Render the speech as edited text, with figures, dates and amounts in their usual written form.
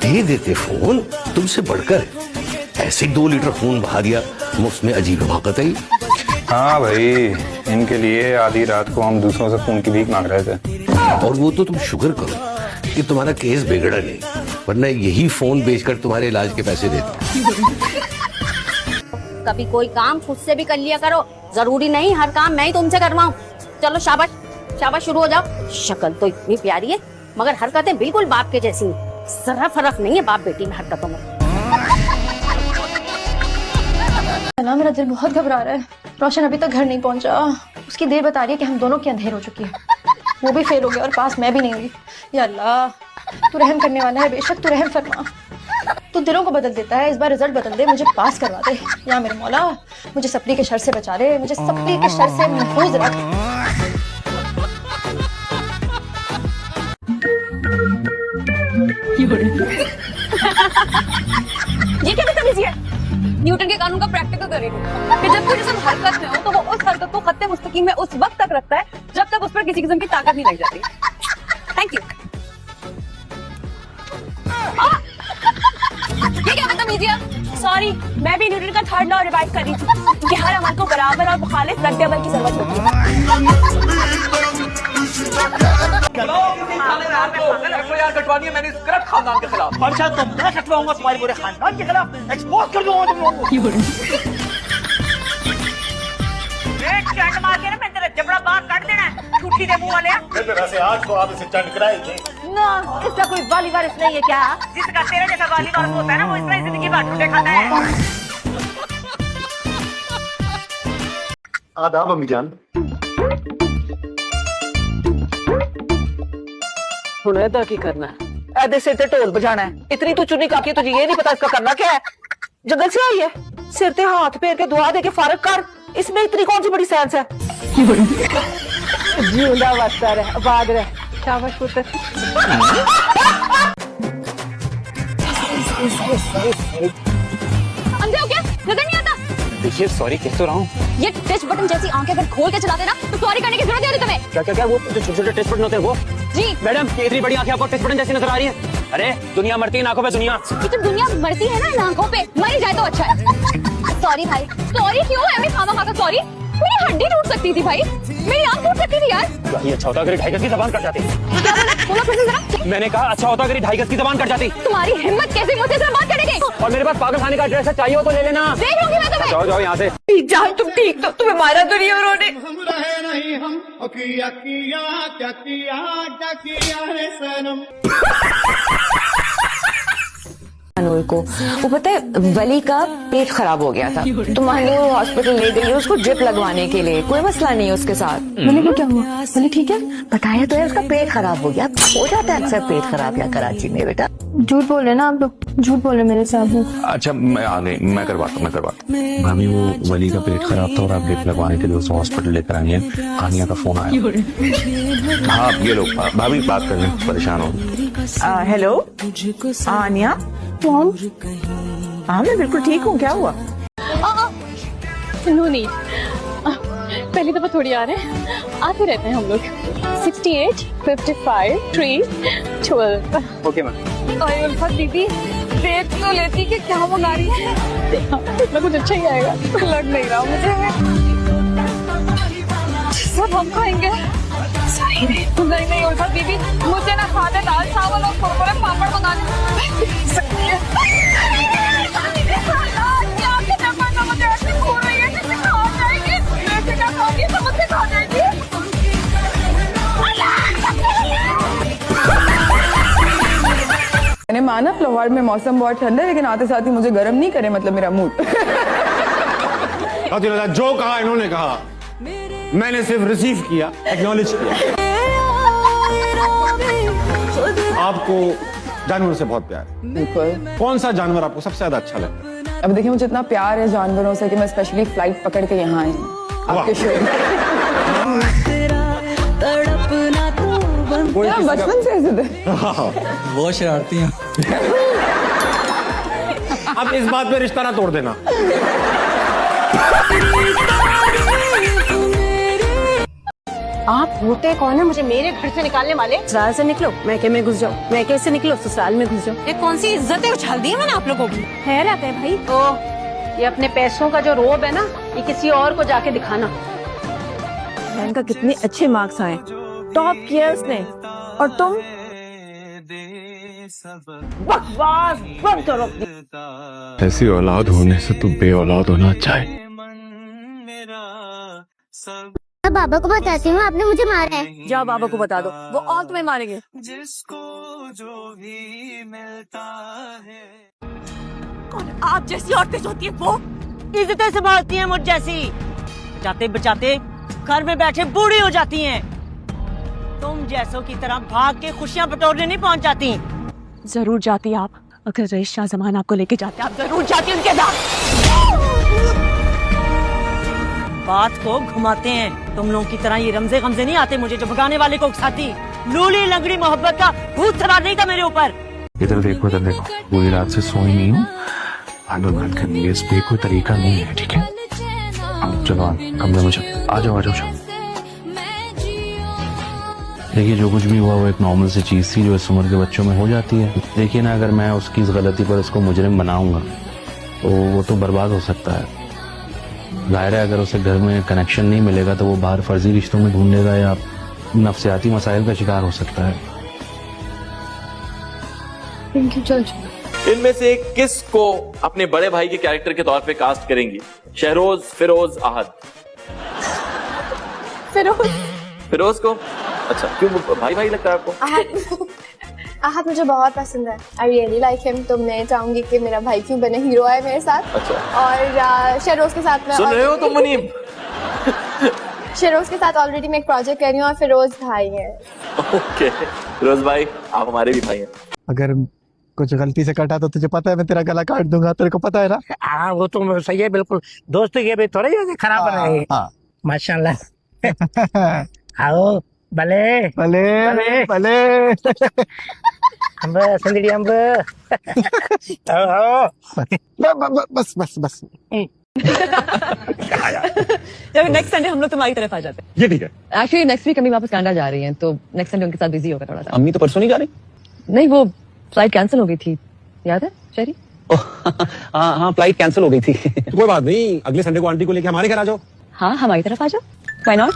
दे देते फोन, तुमसे बढ़कर ऐसे 2 लीटर खून बहा दिया मुफ्त में, अजीब हिमाकत है। हाँ भाई, इनके लिए आधी रात को हम दूसरों से खून की भीख मांग रहे थे। और वो तो तुम शुक्र करो कि तुम्हारा केस बिगड़ा नहीं, वरना यही फोन बेचकर तुम्हारे इलाज के पैसे देते। कभी कोई काम खुद से भी कर लिया करो, जरूरी नहीं हर काम मैं ही तुमसे करवाऊं। चलो शाबाश शाबाश, शुरू हो जाओ। शक्ल तो इतनी प्यारी है मगर हरकतें बिल्कुल बाप के जैसी हैं। जरा फर्क नहीं है बाप बेटी में हरकतों में। ना मेरा दिल बहुत घबरा रहा है। रोशन अभी तक घर नहीं पहुंचा। उसकी देर बता रही है कि हम दोनों की अंधेर हो चुकी है। वो भी फेल हो गया और पास मैं भी नहीं हुई। या अल्लाह, तू रहम करने वाला है, बेशक तू रहम फरमा। तू दिलों को बदल देता है, इस बार रिजल्ट बदल दे, मुझे पास करवा दे। या मेरे मौला, मुझे सप्ली के शर से बचा दे, मुझे सप्ली के शर से महफूज रख। ये क्या बदतमीजी है? न्यूटन के कानून का प्रैक्टिकल करेगी कि जब कोई जिस्म हरकत में हो तो वो उस हरकत को खत्ते मुस्तकीम में उस वक्त तक रखता है जब तक उस पर किसी किस्म की ताकत नहीं लग जाती। Thank you. ये क्या बदतमीजी है? सॉरी, मैं भी न्यूटन का 3rd लॉ रिवाइज कर रही थी कि हर अमल को बराबर और मुखालिफ रद्द अमल की जरूरत होती है। कटवानी है मैंने इस करप्ट खानदान के खिलाफ। पर्चा तो मैं कटवाऊंगा तुम्हारे पूरे खानदान के खिलाफ, एक्सपोज कर दूंगा तुम लोगों को। चंड मार के ना मैं तेरा जबड़ा बाहर काट देना है, झूठी दे मुंह वाले। मेरे से आज तो आप इसे चंड कराए थे ना, इसका कोई वाली वारिस नहीं है क्या? जिसका तेरे जैसा वाली वारस होता है ना, वो इस तरह जिंदगी भर झूठे खाता है। आदाब अम्मी जान। हुने दा की करना है? ऐसे सिर ते ढोल बजाना है? इतनी तू चुनी काकी, तुझे ये नहीं पता इसका करना क्या है? जंगल से आई है, सिर ते हाथ फेर के दुआ दे के फारग कर। इसमें इतनी कौन सी बड़ी साइंस है? जिंदा बसता रहे, आबाद रहे। शाबाश पुत्र। अंधे हो क्या? नजर नहीं आता? देखिए, सॉरी कह तो रहा हूँ। ये टच बटन जैसी आंखें अगर खोल के चला देना तो सॉरी करने की जरूरत नहीं होती तुम्हें। क्या क्या क्या वो जो छोटे छोटे टेस्ट बटन होते हैं वो? जी मैडम, ये इतनी बड़ी आंखें आपको टेस्ट बटन जैसी नजर आ रही है? अरे दुनिया मरती है इन आंखों पे, दुनिया। ये तो दुनिया मरती है ना इन आंखों पे, मरी जाए तो अच्छा है। सॉरी भाई, सॉरी क्यों है? मैं खामा खाकर सॉरी? मेरी हड्डी टूट सकती थी भाई, मेरी आंख टूट सकती थी यार। ये अच्छा होता अगर 2.5 गज की जबान कट जाती। क्या बोला? बोलो फिर से जरा। मैंने कहा अच्छा होता अगर 2.5 गज की जबान कट जाती। तुम्हारी हिम्मत कैसे मुझसे इस बात करेगी? और मेरे पास पागल खाने का एड्रेस है, चाहिए हो तो ले लेना। देख लूंगी मैं तुम्हें। जाओ जाओ यहाँ से। जान तुम ठीक तो, तुम्हें मारा तो नहीं उन्होंने? अनूर को वो पता है वली का पेट खराब हो गया था, तो मानो हॉस्पिटल ले गई उसको ड्रिप लगवाने के लिए। कोई मसला नहीं है उसके साथ। वली को क्या हुआ? वली ठीक है? बताया तो है उसका पेट खराब हो गया। हो जाता है अक्सर पेट खराब या कराची में बेटा। झूठ बोल रहे ना आप लोग, झूठ बोल रहे मेरे साथ। अच्छा मैं आ गई, मैं करवाता हूँ। भाभी वो वली का पेट खराब था और आप ड्रिप लगवाने के लिए उसको हॉस्पिटल लेकर आई है। आनिया का फोन आया। हाँ ये लोग भाभी बात कर रहे हैं, परेशान हो। हेलो आनिया। कौन? हाँ मैं बिल्कुल ठीक हूँ, क्या हुआ? नो नीड, पहली दफा थोड़ी आ रहे हैं, आते रहते हैं हम लोग। 68, 55, 3, 12। Okay ma'am. और उल्फत दीदी देख तो लेती कि क्या मंगा रही है। इतना कुछ अच्छा ही आएगा, लग नहीं रहा मुझे। सब हम खाएंगे। सही नहीं नहीं उल्फत दीदी, मुझे ना खाते दाल चावल और कुरकुरे पापड़ मंगा मैंने माना लाहौर में मौसम बहुत ठंडा है, लेकिन आते साथ ही मुझे गर्म नहीं करे, मतलब मेरा मूड। जो कहा इन्होंने कहा, मैंने सिर्फ रिसीव किया, एक्नॉलेज किया। आपको जानवरों से बहुत प्यार है। बिल्कुल। कौन सा जानवर आपको सबसे ज्यादा अच्छा लगता है? अब देखिए, मुझे इतना प्यार है जानवरों से कि मैं स्पेशली फ्लाइट पकड़ के यहाँ आई हूँ आपके शो में। बचपन से ऐसे थे। बहुत शरारती हैं। अब इस बात पे रिश्ता ना तोड़ देना। आप होते कौन है मुझे मेरे घर से निकालने वाले? ससुराल से निकलो मैके में घुस जाओ, मैके से निकलो ससुराल में घुस जाओ। ये कौन सी इज्जतें उछाल दी है मैंने आप लोगों की? खैर आता है भाई। ये अपने पैसों का जो रोब है ना, ये किसी और को जाके दिखाना। बहन का कितने अच्छे मार्क्स आए, टॉप किया उसने, और तुम बकवास बंद करो। ऐसी औलाद होने से तो बे औलाद होना अच्छा है। बाबा को बताती हूँ आपने मुझे मारा है। जाओ बाबा को बता दो, वो और तुम्हें मारेंगे। कौन आप जैसी औरतें जो होती है वो इज्जतें संभालती हैं मुझ जैसी, बचाते बचाते घर में बैठे बूढ़ी हो जाती हैं। तुम जैसों की तरह भाग के खुशियां बटोरने नहीं पहुंच जाती। जरूर जाती आप, अगर रईस शाह जमान आपको लेके जाते आप जरूर जाती उनके साथ। बात को घुमाते हैं, तुम लोगों की तरह ये रमजे गमजे नहीं आते मुझे जो भगाने वाले को उकसाती। लूली लंगड़ी मोहब्बत का भूत सवार नहीं था मेरे ऊपर। इधर देखो पूरी रात से सोई नहीं हूँ। पागल बात करनी है, इस पे कोई तरीका नहीं है, ठीक है? अब चलो कमरे में चलो, आ जाओ। देखिए जो कुछ भी हुआ वो एक नॉर्मल सी चीज थी जो इस उम्र के बच्चों में हो जाती है। देखिए ना, अगर मैं उसकी इस गलती पर उसको मुजरिम बनाऊंगा तो वो तो बर्बाद हो सकता है। जाहिर है अगर उसे घर में कनेक्शन नहीं मिलेगा तो वो बाहर फर्जी रिश्तों में ढूंढेगा या नफ्सियाती मसाइल का शिकार हो सकता है। इनमें से किस को अपने बड़े भाई के कैरेक्टर के तौर पे कास्ट करेंगी? शहरोज, फिरोज, आहद? फिरोज को? अच्छा, क्यों भाई भाई लगता है आपको? आहद मुझे बहुत पसंद है, आई रियली लाइक हिम, तो मैं चाहूंगी कि मेरा भाई क्यों बने हीरो है मेरे साथ। अच्छा। और शहरोज के साथ में सुन रहे हो तुम मुनीम? शहरोज के साथ ऑलरेडी मैं एक प्रोजेक्ट कर रही हूँ और फिरोज भाई है। ओके, फिरोज भाई आप हमारे भी भाई हैं। अगर कुछ गलती से कटा तो तुझे पता है मैं तेरा गला काट दूंगा, तेरे को पता है ना? हाँ वो तो सही है बिल्कुल। दोस्त ये भी थोड़े ही खराब रहे। माशाल्लाह। आओ भले भले भले अंब संदड़ी अंब। आओ बस बस बस। नेक्स्ट संडे हम लोग तुम्हारी तरफ आ जाते हैं। ये ठीक है। एक्चुअली नेक्स्ट वीक अम्मी वापस कनाडा जा रही हैं, तो नेक्स्ट संडे उनके साथ बिजी होगा थोड़ा सा। अम्मी तो परसों नहीं जा रही? नहीं, वो फ्लाइट कैंसिल हो गई थी, याद है शेरी? हाँ फ्लाइट कैंसिल हो गई थी। कोई बात नहीं, अगले संडे को आंटी को लेके हमारे घर आ जाओ। हाँ हमारी तरफ आ जाओ, व्हाई नॉट?